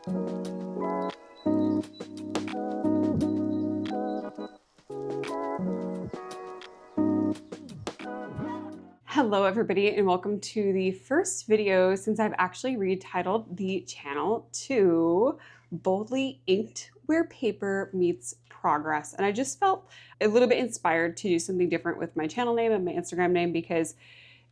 Hello everybody, and welcome to the first video since I've actually retitled the channel to Boldly Inked Where Paper Meets Progress. And I just felt a little bit inspired to do something different with my channel name and my Instagram name, because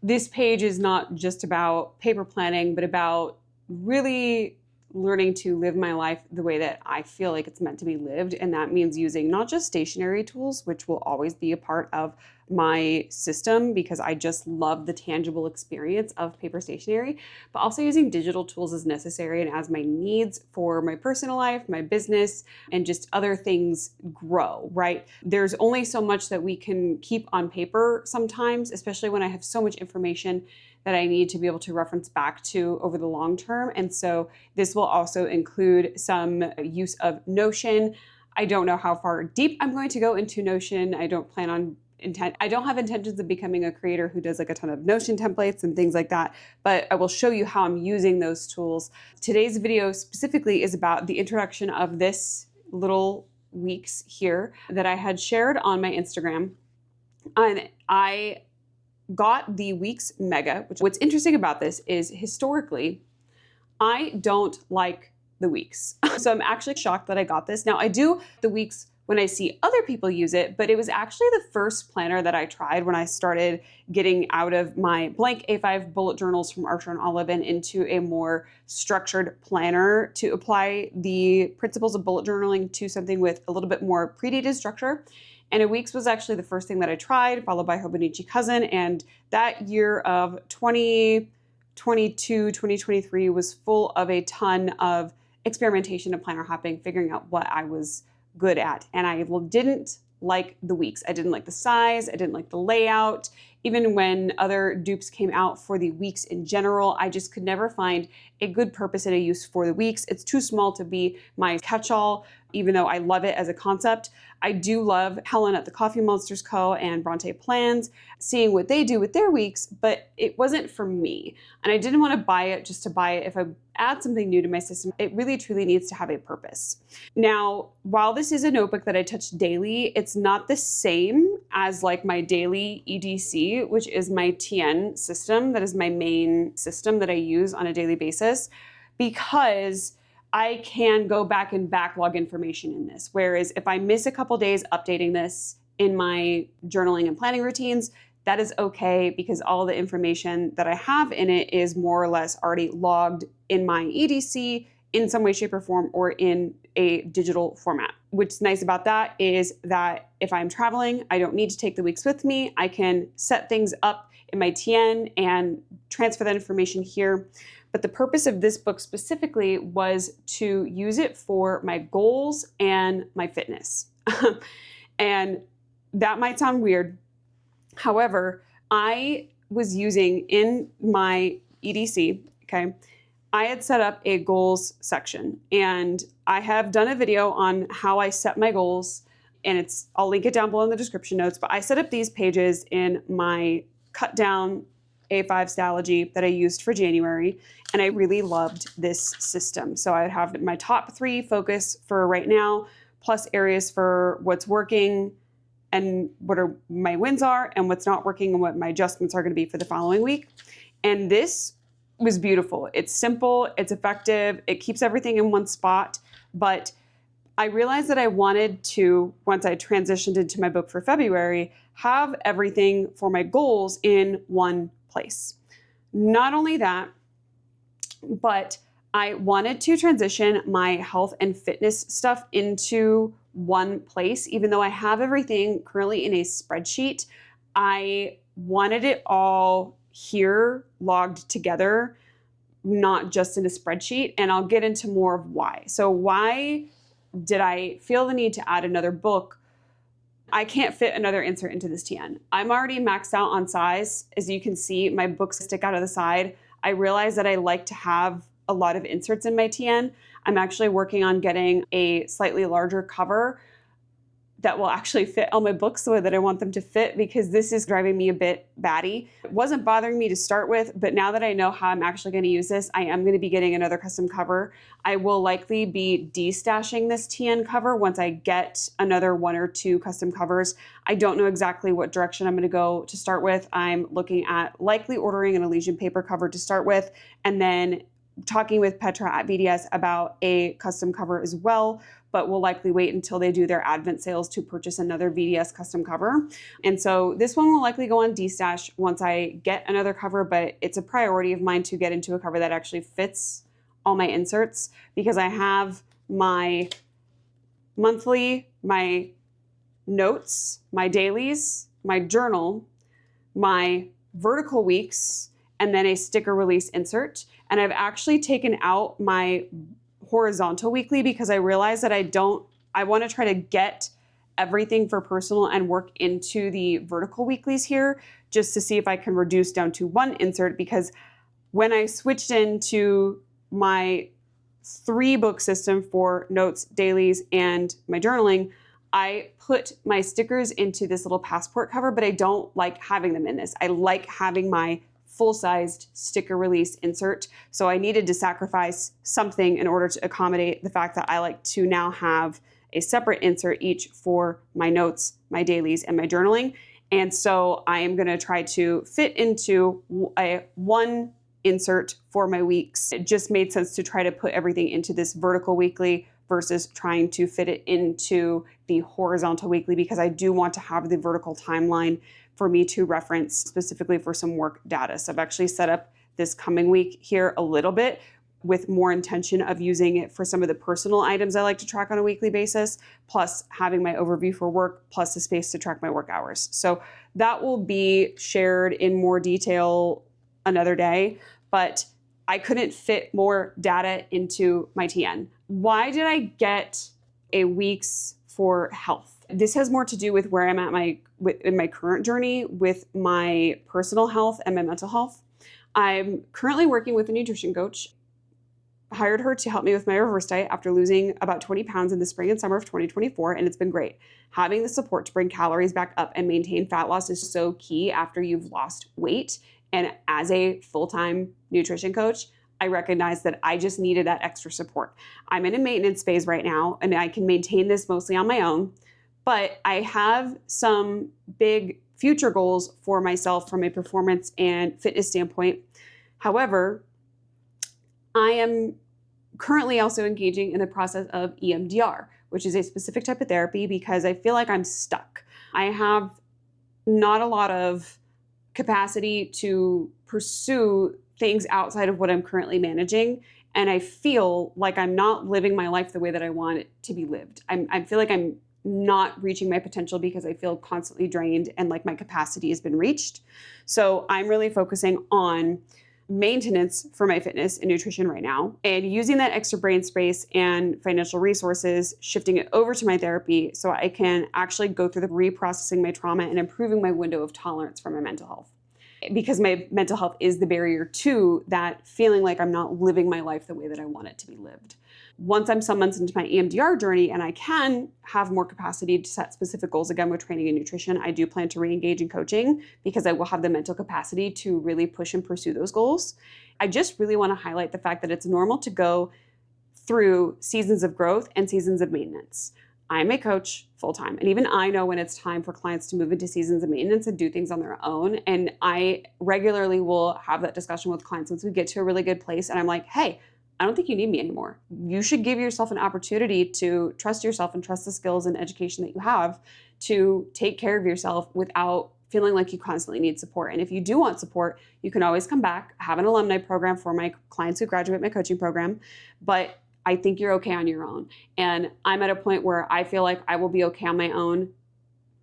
this page is not just about paper planning, but about really learning to live my life the way that I feel like it's meant to be lived. And that means using not just stationary tools, which will always be a part of my system because I just love the tangible experience of paper stationery, but also using digital tools as necessary and as my needs for my personal life, my business, and just other things grow, right? There's only so much that we can keep on paper sometimes, especially when I have so much information that I need to be able to reference back to over the long term. And so this will also include some use of Notion. I don't know how far deep I'm going to go into Notion. I don't have intentions of becoming a creator who does like a ton of Notion templates and things like that, but I will show you how I'm using those tools. Today's video specifically is about the introduction of this little weeks here that I had shared on my Instagram. And I got the Weeks Mega, which what's interesting about this is historically, I don't like the Weeks. So I'm actually shocked that I got this. Now I do the Weeks when I see other people use it, but it was actually the first planner that I tried when I started getting out of my blank A5 bullet journals from Archer and Olive and into a more structured planner to apply the principles of bullet journaling to something with a little bit more predated structure. And a Weeks was actually the first thing that I tried, followed by Hobonichi Cousin. And that year of 2022, 2023 was full of a ton of experimentation and planner hopping, figuring out what I was good at. And I didn't like the Weeks. I didn't like the size. I didn't like the layout. Even when other dupes came out for the Weeks in general, I just could never find a good purpose and a use for the Weeks. It's too small to be my catch-all, even though I love it as a concept. I do love Helen at the Coffee Monsters Co. and Bronte Plans, seeing what they do with their Weeks, but it wasn't for me. And I didn't want to buy it just to buy it. If I add something new to my system, it really truly needs to have a purpose. Now, while this is a notebook that I touch daily, it's not the same as like my daily EDC, which is my TN system. That is my main system that I use on a daily basis, because I can go back and backlog information in this. Whereas if I miss a couple days updating this in my journaling and planning routines, that is okay, because all the information that I have in it is more or less already logged in my EDC in some way, shape, or form, or in a digital format. What's nice about that is that if I'm traveling, I don't need to take the Weeks with me. I can set things up in my TN and transfer that information here. But the purpose of this book specifically was to use it for my goals and my fitness. And that might sound weird. However, I was using in my EDC, okay, I had set up a goals section, and I have done a video on how I set my goals, and I'll link it down below in the description notes, but I set up these pages in my cut down A5 Stalogy that I used for January, and I really loved this system. So I would have my top 3 focus for right now, plus areas for what's working and what my wins are and what's not working and what my adjustments are going to be for the following week. And this was beautiful. It's simple, it's effective, it keeps everything in one spot, but I realized that I wanted to, once I transitioned into my book for February, have everything for my goals in one place. Not only that, but I wanted to transition my health and fitness stuff into one place. Even though I have everything currently in a spreadsheet, I wanted it all here logged together, not just in a spreadsheet. And I'll get into more of why. So why did I feel the need to add another book? I can't fit another insert into this TN. I'm already maxed out on size. As you can see, my books stick out of the side. I realize that I like to have a lot of inserts in my TN. I'm actually working on getting a slightly larger cover that will actually fit all my books the way that I want them to fit, because this is driving me a bit batty. It wasn't bothering me to start with, but now that I know how I'm actually going to use this, I am going to be getting another custom cover. I will likely be destashing this TN cover once I get another 1 or 2 custom covers. I don't know exactly what direction I'm going to go to start with. I'm looking at likely ordering an Elysian paper cover to start with, and then talking with Petra at VDS about a custom cover as well, but we'll likely wait until they do their Advent sales to purchase another VDS custom cover. And so this one will likely go on destash once I get another cover, but it's a priority of mine to get into a cover that actually fits all my inserts, because I have my monthly, my notes, my dailies, my journal, my vertical weeks, and then a sticker release insert. And I've actually taken out my horizontal weekly because I realized that I want to try to get everything for personal and work into the vertical weeklies here, just to see if I can reduce down to 1 insert, because when I switched into my 3-book system for notes, dailies, and my journaling, I put my stickers into this little passport cover, but I don't like having them in this. I like having my full-sized sticker release insert. So I needed to sacrifice something in order to accommodate the fact that I like to now have a separate insert each for my notes, my dailies, and my journaling. And so I am going to try to fit into a 1 insert for my weeks. It just made sense to try to put everything into this vertical weekly versus trying to fit it into the horizontal weekly, because I do want to have the vertical timeline for me to reference specifically for some work data. So I've actually set up this coming week here a little bit with more intention of using it for some of the personal items I like to track on a weekly basis, plus having my overview for work, plus the space to track my work hours. So that will be shared in more detail another day, but I couldn't fit more data into my TN. Why did I get a weeks for health? This has more to do with where I'm at in my current journey with my personal health and my mental health. I'm currently working with a nutrition coach. I hired her to help me with my reverse diet after losing about 20 pounds in the spring and summer of 2024, and it's been great. Having the support to bring calories back up and maintain fat loss is so key after you've lost weight. And as a full-time nutrition coach, I recognized that I just needed that extra support. I'm in a maintenance phase right now, and I can maintain this mostly on my own, but I have some big future goals for myself from a performance and fitness standpoint. However, I am currently also engaging in the process of EMDR, which is a specific type of therapy, because I feel like I'm stuck. I have not a lot of capacity to pursue things outside of what I'm currently managing. And I feel like I'm not living my life the way that I want it to be lived. I feel like I'm not reaching my potential because I feel constantly drained and like my capacity has been reached. So I'm really focusing on maintenance for my fitness and nutrition right now, and using that extra brain space and financial resources, shifting it over to my therapy so I can actually go through the reprocessing my trauma and improving my window of tolerance for my mental health. Because my mental health is the barrier to that feeling like I'm not living my life the way that I want it to be lived. Once I'm some months into my EMDR journey and I can have more capacity to set specific goals again with training and nutrition, I do plan to re-engage in coaching because I will have the mental capacity to really push and pursue those goals. I just really want to highlight the fact that it's normal to go through seasons of growth and seasons of maintenance. I'm a coach full-time, and even I know when it's time for clients to move into seasons of maintenance and do things on their own. And I regularly will have that discussion with clients once we get to a really good place. And I'm like, hey, I don't think you need me anymore. You should give yourself an opportunity to trust yourself and trust the skills and education that you have to take care of yourself without feeling like you constantly need support. And if you do want support, you can always come back. I have an alumni program for my clients who graduate my coaching program, but I think you're okay on your own. And I'm at a point where I feel like I will be okay on my own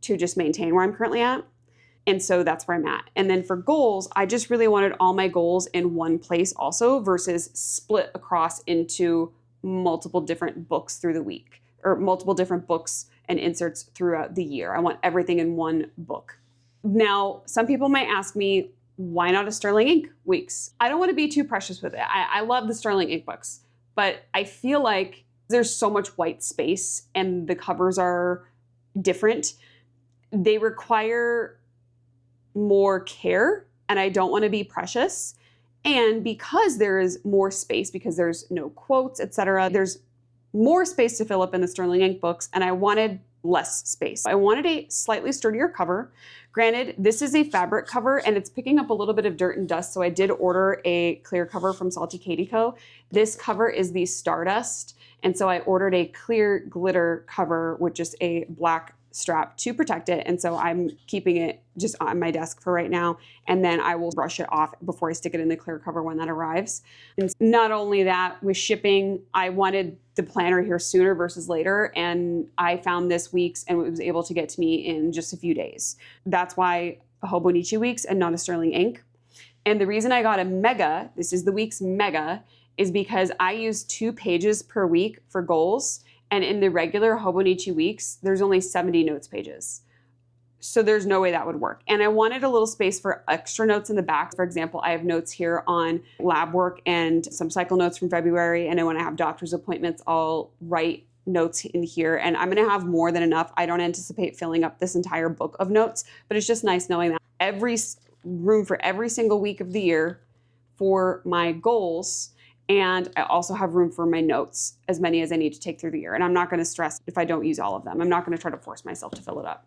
to just maintain where I'm currently at. And so that's where I'm at. And then for goals, I just really wanted all my goals in one place also versus split across into multiple different books through the week or multiple different books and inserts throughout the year. I want everything in one book. Now, some people might ask me, why not a Sterling Ink Weeks? I don't want to be too precious with it. I love the Sterling Ink books, but I feel like there's so much white space and the covers are different. They require more care, and I don't want to be precious. And because there is more space, because there's no quotes, etc., there's more space to fill up in the Sterling Ink books, and I wanted less space. I wanted a slightly sturdier cover. Granted, this is a fabric cover and it's picking up a little bit of dirt and dust, so I did order a clear cover from Salty Katie Co. This cover is the Stardust, and so I ordered a clear glitter cover with just a black strap to protect it, and so I'm keeping it just on my desk for right now, and then I will brush it off before I stick it in the clear cover when that arrives. And not only that, with shipping, I wanted the planner here sooner versus later, and I found this Weeks and it was able to get to me in just a few days. That's why a Hobonichi Weeks and not a Sterling Ink. And the reason I got a Mega, this is the Weeks Mega, is because I use 2 pages per week for goals. And in the regular Hobonichi Weeks, there's only 70 notes pages. So there's no way that would work. And I wanted a little space for extra notes in the back. For example, I have notes here on lab work and some cycle notes from February. And then when I have doctor's appointments, I'll write notes in here. And I'm gonna have more than enough. I don't anticipate filling up this entire book of notes, but it's just nice knowing that every room for every single week of the year for my goals. And I also have room for my notes, as many as I need to take through the year. And I'm not going to stress if I don't use all of them. I'm not going to try to force myself to fill it up.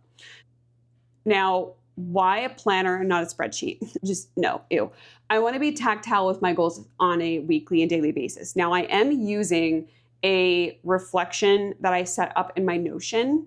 Now, why a planner and not a spreadsheet? Just no, ew. I want to be tactile with my goals on a weekly and daily basis. Now, I am using a reflection that I set up in my Notion,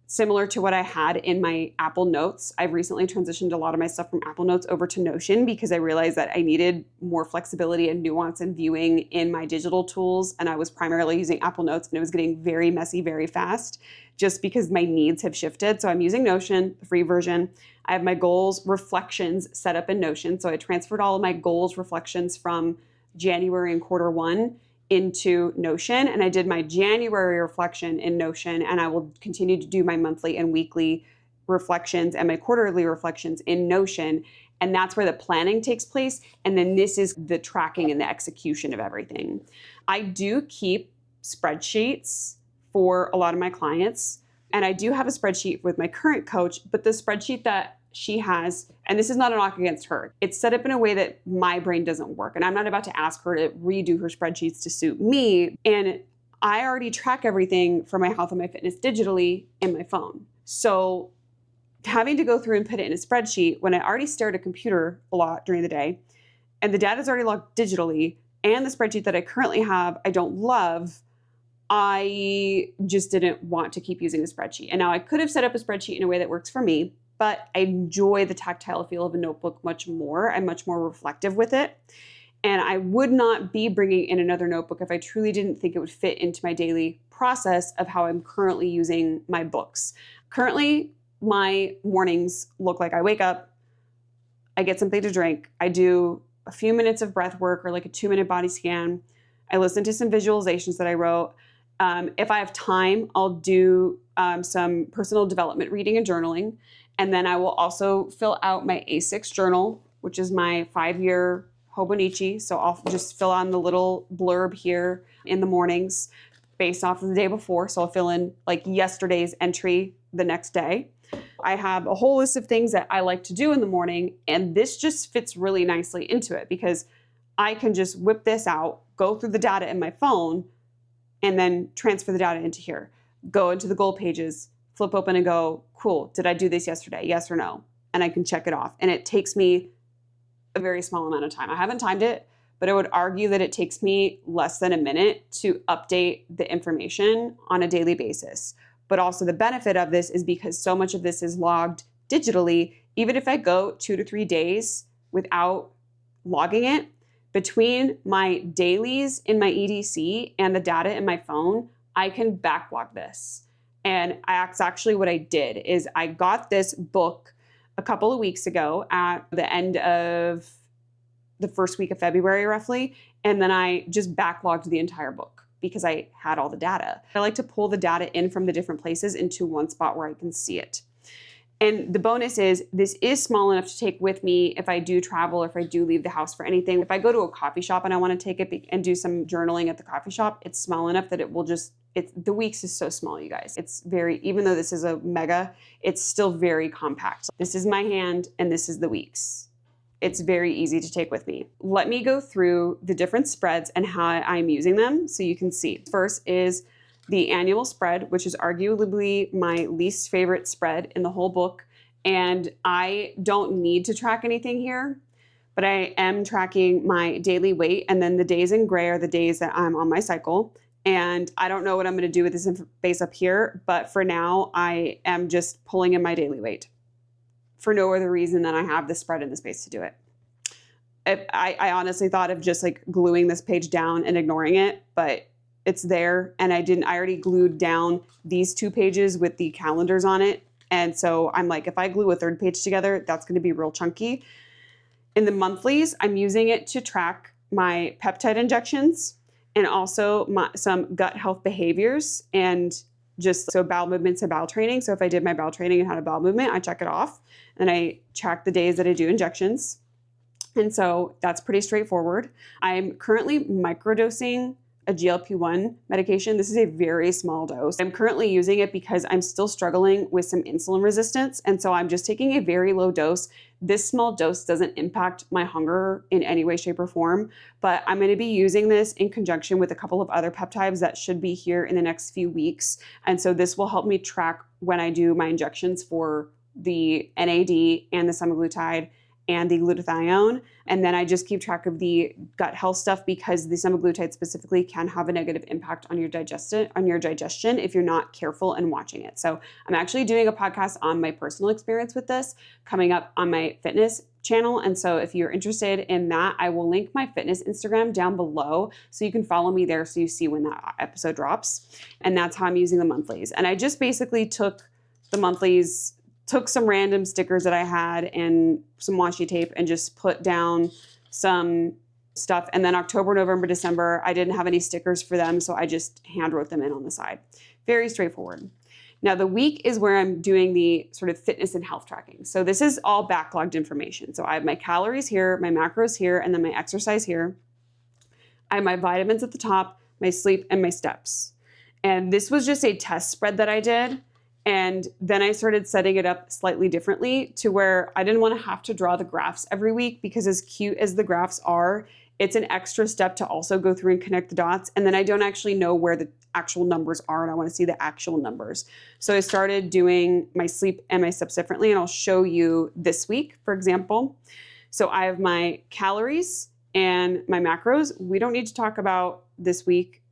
similar to what I had in my Apple Notes. I've recently transitioned a lot of my stuff from Apple Notes over to Notion because I realized that I needed more flexibility and nuance and viewing in my digital tools. And I was primarily using Apple Notes and it was getting very messy very fast just because my needs have shifted. So I'm using Notion, the free version. I have my goals reflections set up in Notion. So I transferred all of my goals reflections from January and Q1 into Notion, and I did my January reflection in Notion, and I will continue to do my monthly and weekly reflections and my quarterly reflections in Notion, and that's where the planning takes place, and then this is the tracking and the execution of everything. I do keep spreadsheets for a lot of my clients, and I do have a spreadsheet with my current coach, but the spreadsheet that she has, and this is not a knock against her, it's set up in a way that my brain doesn't work. And I'm not about to ask her to redo her spreadsheets to suit me. And I already track everything for my health and my fitness digitally in my phone. So having to go through and put it in a spreadsheet when I already stare at a computer a lot during the day, and the data is already logged digitally, and the spreadsheet that I currently have, I don't love, I just didn't want to keep using a spreadsheet. And now I could have set up a spreadsheet in a way that works for me, but I enjoy the tactile feel of a notebook much more. I'm much more reflective with it. And I would not be bringing in another notebook if I truly didn't think it would fit into my daily process of how I'm currently using my books. Currently, my mornings look like I wake up, I get something to drink, I do a few minutes of breath work or like a 2-minute body scan, I listen to some visualizations that I wrote. If I have time, I'll do some personal development reading and journaling. And then I will also fill out my A6 journal, which is my 5-year Hobonichi. So I'll just fill on the little blurb here in the mornings based off of the day before. So I'll fill in like yesterday's entry the next day. I have a whole list of things that I like to do in the morning. And this just fits really nicely into it because I can just whip this out, go through the data in my phone, and then transfer the data into here. Go into the goal pages, flip open and go, cool, did I do this yesterday? Yes or no? And I can check it off. And it takes me a very small amount of time. I haven't timed it, but I would argue that it takes me less than a minute to update the information on a daily basis. But also the benefit of this is because so much of this is logged digitally, even if I go 2 to 3 days without logging it, between my dailies in my EDC and the data in my phone, I can backlog this. And that's actually what I did is I got this book a couple of weeks ago at the end of the first week of February, roughly. And then I just backlogged the entire book because I had all the data. I like to pull the data in from the different places into one spot where I can see it. And the bonus is this is small enough to take with me if I do travel or if I do leave the house for anything. If I go to a coffee shop and I want to take it and do some journaling at the coffee shop, it's small enough that it will just, the Weeks is so small, you guys. It's very, even though this is a mega, it's still very compact. This is my hand and this is the Weeks. It's very easy to take with me. Let me go through the different spreads and how I'm using them so you can see. First is the annual spread, which is arguably my least favorite spread in the whole book. And I don't need to track anything here, but I am tracking my daily weight. And then the days in gray are the days that I'm on my cycle. And I don't know what I'm going to do with this space up here, but for now, I am just pulling in my daily weight for no other reason than I have the spread in the space to do it. I honestly thought of just like gluing this page down and ignoring it, but it's there. And I already glued down these 2 pages with the calendars on it. And so I'm like, if I glue a 3rd page together, that's going to be real chunky. In the monthlies, I'm using it to track my peptide injections and also some gut health behaviors and just so bowel movements and bowel training. So if I did my bowel training and had a bowel movement, I check it off and I track the days that I do injections. And so that's pretty straightforward. I'm currently microdosing a GLP-1 medication. This is a very small dose. I'm currently using it because I'm still struggling with some insulin resistance. And so I'm just taking a very low dose. This small dose doesn't impact my hunger in any way, shape, or form, but I'm going to be using this in conjunction with a couple of other peptides that should be here in the next few weeks. And so this will help me track when I do my injections for the NAD and the semaglutide and the glutathione. And then I just keep track of the gut health stuff because the semaglutide specifically can have a negative impact on your digestion if you're not careful and watching it. So I'm actually doing a podcast on my personal experience with this coming up on my fitness channel. And so if you're interested in that, I will link my fitness Instagram down below so you can follow me there so you see when that episode drops. And that's how I'm using the monthlies. And I just basically took the monthlies, took some random stickers that I had and some washi tape and just put down some stuff. And then October, November, December, I didn't have any stickers for them, so I just hand wrote them in on the side. Very straightforward. Now the week is where I'm doing the sort of fitness and health tracking. So this is all backlogged information. So I have my calories here, my macros here, and then my exercise here. I have my vitamins at the top, my sleep, and my steps. And this was just a test spread that I did. And then I started setting it up slightly differently to where I didn't want to have to draw the graphs every week because as cute as the graphs are, it's an extra step to also go through and connect the dots. And then I don't actually know where the actual numbers are and I want to see the actual numbers. So I started doing my sleep and my steps differently and I'll show you this week, for example. So I have my calories and my macros. We don't need to talk about this week.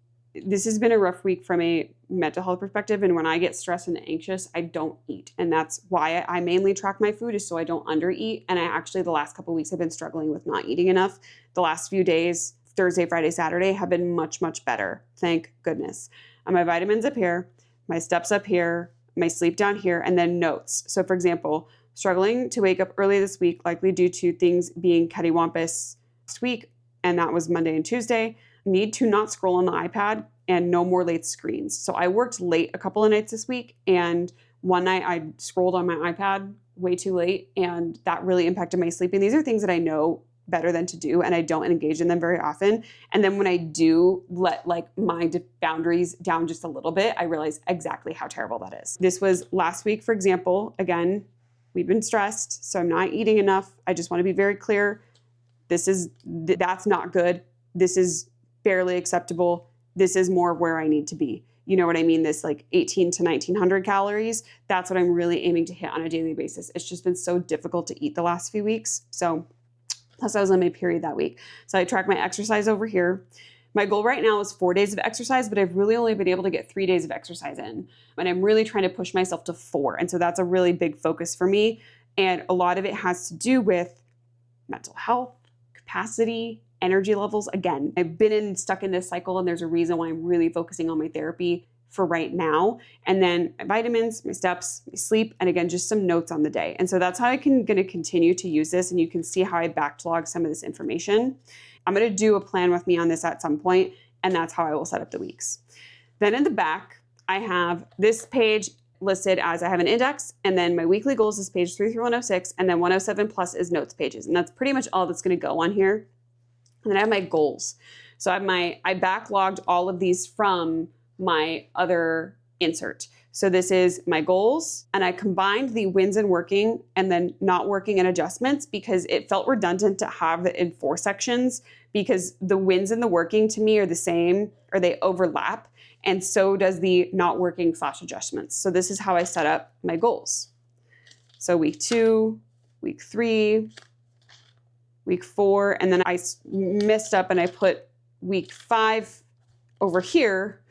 This has been a rough week from a mental health perspective. And when I get stressed and anxious, I don't eat. And that's why I mainly track my food is so I don't undereat. And I actually, the last couple of weeks, have been struggling with not eating enough. The last few days, Thursday, Friday, Saturday, have been much, much better. Thank goodness. My vitamins up here, my steps up here, my sleep down here, and then notes. So for example, struggling to wake up early this week, likely due to things being cattywampus last week. And that was Monday and Tuesday. Need to not scroll on the iPad and no more late screens. So I worked late a couple of nights this week and one night I scrolled on my iPad way too late and that really impacted my sleep. And these are things that I know better than to do and I don't engage in them very often. And then when I do let like my boundaries down just a little bit, I realize exactly how terrible that is. This was last week, for example. Again, we've been stressed, so I'm not eating enough. I just want to be very clear. That's not good. This is barely acceptable. This is more where I need to be. You know what I mean? This like 18 to 1900 calories. That's what I'm really aiming to hit on a daily basis. It's just been so difficult to eat the last few weeks. So plus I was on my period that week. So I track my exercise over here. My goal right now is 4 days of exercise, but I've really only been able to get 3 days of exercise in. And I'm really trying to push myself to 4. And so that's a really big focus for me. And a lot of it has to do with mental health, capacity, energy levels. Again, I've been stuck in this cycle and there's a reason why I'm really focusing on my therapy for right now. And then my vitamins, my steps, my sleep, and again, just some notes on the day. And so that's how going to continue to use this. And you can see how I backlog some of this information. I'm going to do a plan with me on this at some point, and that's how I will set up the weeks. Then in the back, I have this page listed as I have an index, and then my weekly goals is page 3 through 106, and then 107 plus is notes pages. And that's pretty much all that's going to go on here. And then I have my goals. So I backlogged all of these from my other insert. So this is my goals, and I combined the wins and working and then not working and adjustments because it felt redundant to have it in 4 sections, because the wins and the working to me are the same, or they overlap, and so does the not working / adjustments. So this is how I set up my goals. So week 2, week 3, week 4, and then I messed up and I put week 5 over here.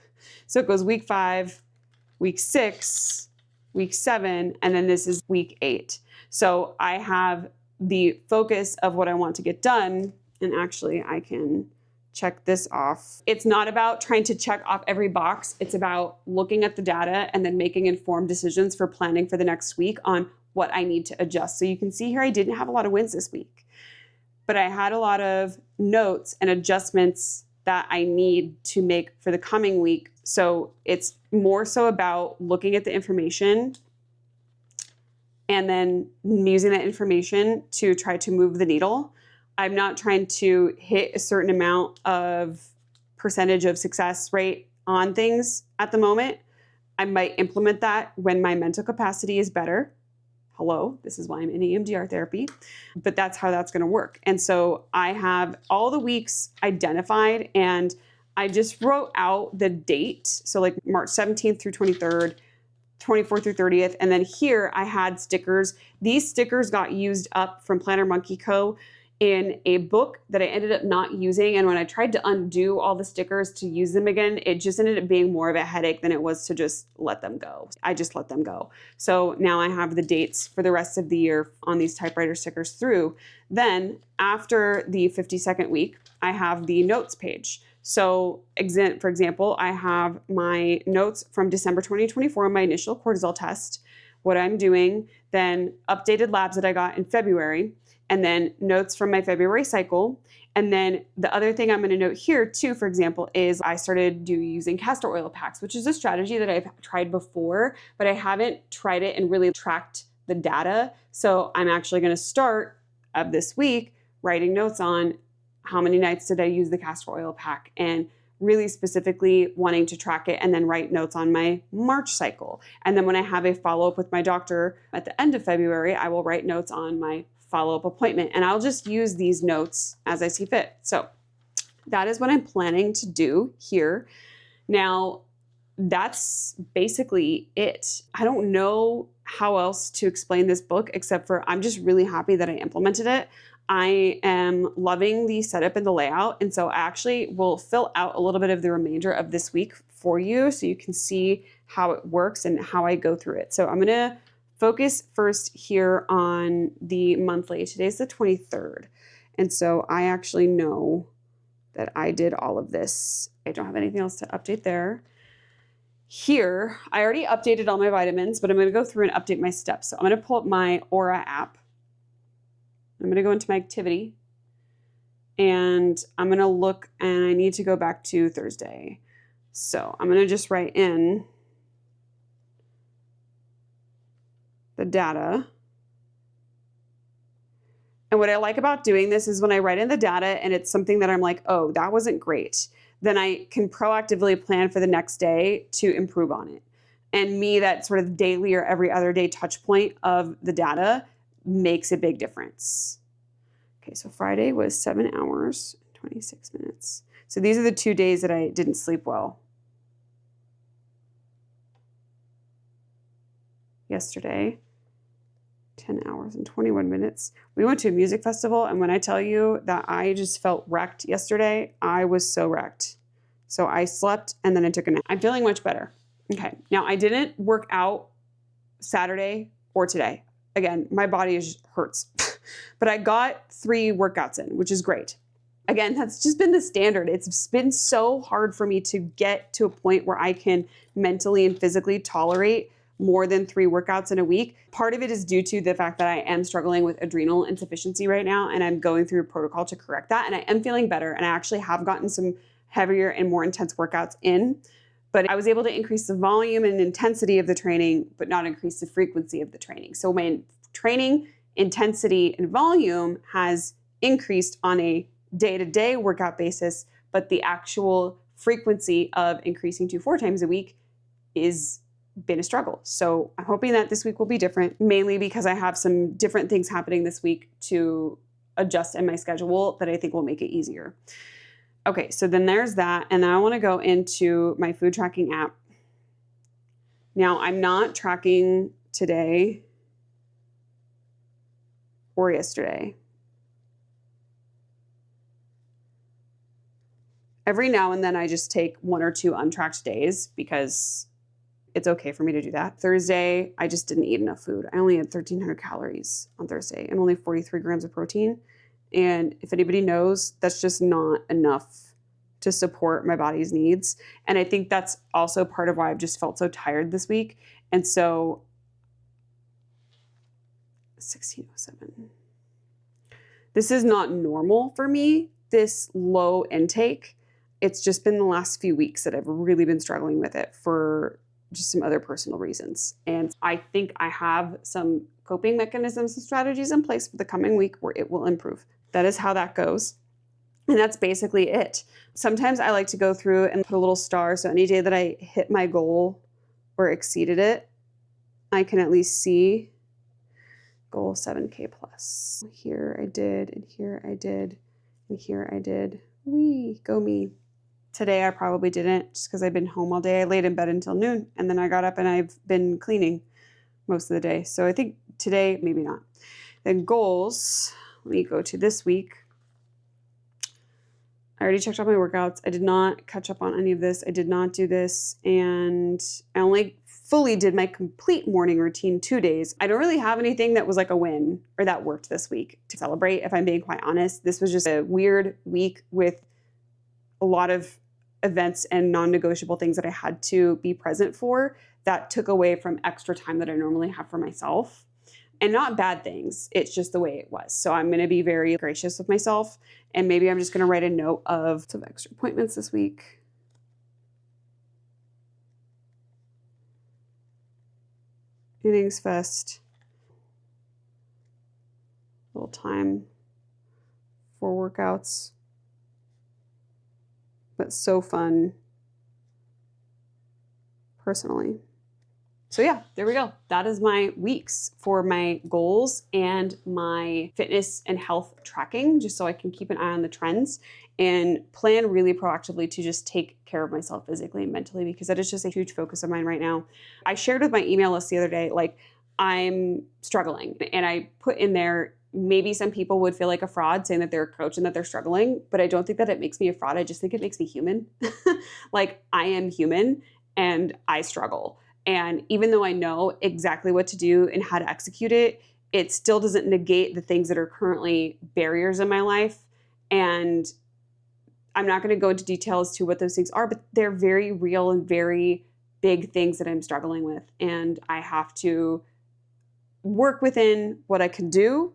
So it goes week 5, week 6, week 7, and then this is week 8. So I have the focus of what I want to get done, and actually I can check this off. It's not about trying to check off every box. It's about looking at the data and then making informed decisions for planning for the next week on what I need to adjust. So you can see here I didn't have a lot of wins this week, but I had a lot of notes and adjustments that I need to make for the coming week. So it's more so about looking at the information and then using that information to try to move the needle. I'm not trying to hit a certain amount of percentage of success rate on things at the moment. I might implement that when my mental capacity is better. Hello, this is why I'm in EMDR therapy, but that's how that's going to work. And so I have all the weeks identified, and I just wrote out the date. So like March 17th through 23rd, 24th through 30th. And then here I had stickers. These stickers got used up from Planner Monkey Co. in a book that I ended up not using. And when I tried to undo all the stickers to use them again, it just ended up being more of a headache than it was to just let them go. I just let them go. So now I have the dates for the rest of the year on these typewriter stickers through. Then after the 52nd week, I have the notes page. So for example, I have my notes from December 2024, my initial cortisol test, what I'm doing, then updated labs that I got in February, and then notes from my February cycle. And then the other thing I'm going to note here too, for example, is I started using castor oil packs, which is a strategy that I've tried before, but I haven't tried it and really tracked the data. So I'm actually going to start of this week writing notes on how many nights did I use the castor oil pack, and really specifically wanting to track it and then write notes on my March cycle. And then when I have a follow-up with my doctor at the end of February, I will write notes on my follow-up appointment, and I'll just use these notes as I see fit. So that is what I'm planning to do here. Now, that's basically it. I don't know how else to explain this book except for I'm just really happy that I implemented it. I am loving the setup and the layout, and so I actually will fill out a little bit of the remainder of this week for you so you can see how it works and how I go through it. So I'm going to focus first here on the monthly. Today's the 23rd, and so I actually know that I did all of this. I don't have anything else to update there. Here, I already updated all my vitamins, but I'm going to go through and update my steps. So I'm going to pull up my Aura app. I'm going to go into my activity, and I'm going to look, and I need to go back to Thursday. So I'm going to just write in the data. And what I like about doing this is when I write in the data and it's something that I'm like, oh, that wasn't great, then I can proactively plan for the next day to improve on it. And me, that sort of daily or every other day touch point of the data makes a big difference. Okay, so Friday was 7 hours, 26 minutes. So these are the 2 days that I didn't sleep well. Yesterday, 10 hours and 21 minutes. We went to a music festival, and when I tell you that I just felt wrecked yesterday, I was so wrecked. So I slept and then I took a nap. I'm feeling much better. Okay, now I didn't work out Saturday or today. Again, my body hurts, but I got 3 workouts in, which is great. Again, that's just been the standard. It's been so hard for me to get to a point where I can mentally and physically tolerate more than 3 workouts in a week. Part of it is due to the fact that I am struggling with adrenal insufficiency right now, and I'm going through a protocol to correct that, and I am feeling better, and I actually have gotten some heavier and more intense workouts in. but I was able to increase the volume and intensity of the training, but not increase the frequency of the training. So my training intensity and volume has increased on a day-to-day workout basis, but the actual frequency of increasing to 4 times a week is been a struggle. So I'm hoping that this week will be different, mainly because I have some different things happening this week to adjust in my schedule that I think will make it easier. Okay, so then there's that. And now I want to go into my food tracking app. Now I'm not tracking today or yesterday. Every now and then I just take 1 or 2 untracked days because it's okay for me to do that. Thursday, I just didn't eat enough food. I only had 1,300 calories on Thursday and only 43 grams of protein. And if anybody knows, that's just not enough to support my body's needs. And I think that's also part of why I've just felt so tired this week. And so 1607. This is not normal for me, this low intake. It's just been the last few weeks that I've really been struggling with it for just some other personal reasons. And I think I have some coping mechanisms and strategies in place for the coming week where it will improve. That is how that goes. And that's basically it. Sometimes I like to go through and put a little star. So any day that I hit my goal or exceeded it, I can at least see goal 7K plus. Here I did, and here I did, and here I did. Wee, go me. Today I probably didn't just because I've been home all day. I laid in bed until noon and then I got up and I've been cleaning most of the day. So I think today, maybe not. Then goals, let me go to this week. I already checked out my workouts. I did not catch up on any of this. I did not do this. And I only fully did my complete morning routine 2 days. I don't really have anything that was like a win or that worked this week to celebrate, if I'm being quite honest. This was just a weird week with a lot of events and non-negotiable things that I had to be present for that took away from extra time that I normally have for myself. And not bad things, it's just the way it was. So I'm gonna be very gracious with myself, and maybe I'm just gonna write a note of some extra appointments this week. Innings Fest. Little time for workouts. But so fun personally. So yeah, there we go. That is my weeks for my goals and my fitness and health tracking, just so I can keep an eye on the trends and plan really proactively to just take care of myself physically and mentally, because that is just a huge focus of mine right now. I shared with my email list the other day, like, I'm struggling, and I put in there, maybe some people would feel like a fraud saying that they're a coach and that they're struggling, but I don't think that it makes me a fraud. I just think it makes me human. Like, I am human and I struggle. And even though I know exactly what to do and how to execute it, it still doesn't negate the things that are currently barriers in my life. And I'm not going to go into detail as to what those things are, but they're very real and very big things that I'm struggling with. And I have to work within what I can do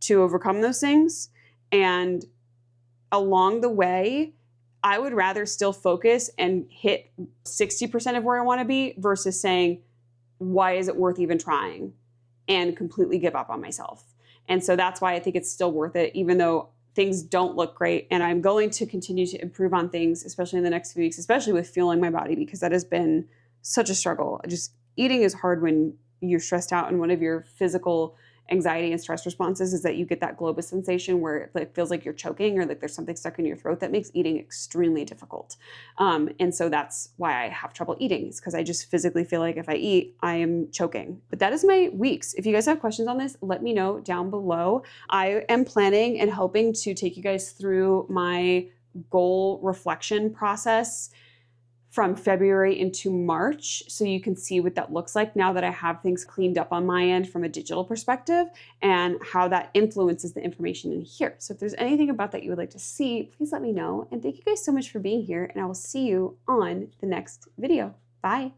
to overcome those things. And along the way, I would rather still focus and hit 60% of where I want to be versus saying, why is it worth even trying, and completely give up on myself. And so that's why I think it's still worth it, even though things don't look great. And I'm going to continue to improve on things, especially in the next few weeks, especially with fueling my body, because that has been such a struggle. Just eating is hard when you're stressed out, and one of your physical anxiety and stress responses is that you get that globus sensation where it feels like you're choking or like there's something stuck in your throat. That makes eating extremely difficult. And so that's why I have trouble eating, is because I just physically feel like if I eat, I am choking. But that is my weeks. If you guys have questions on this, let me know down below. I am planning and hoping to take you guys through my goal reflection process from February into March, so you can see what that looks like now that I have things cleaned up on my end from a digital perspective, and how that influences the information in here. So if there's anything about that you would like to see, please let me know. And thank you guys so much for being here, and I will see you on the next video. Bye.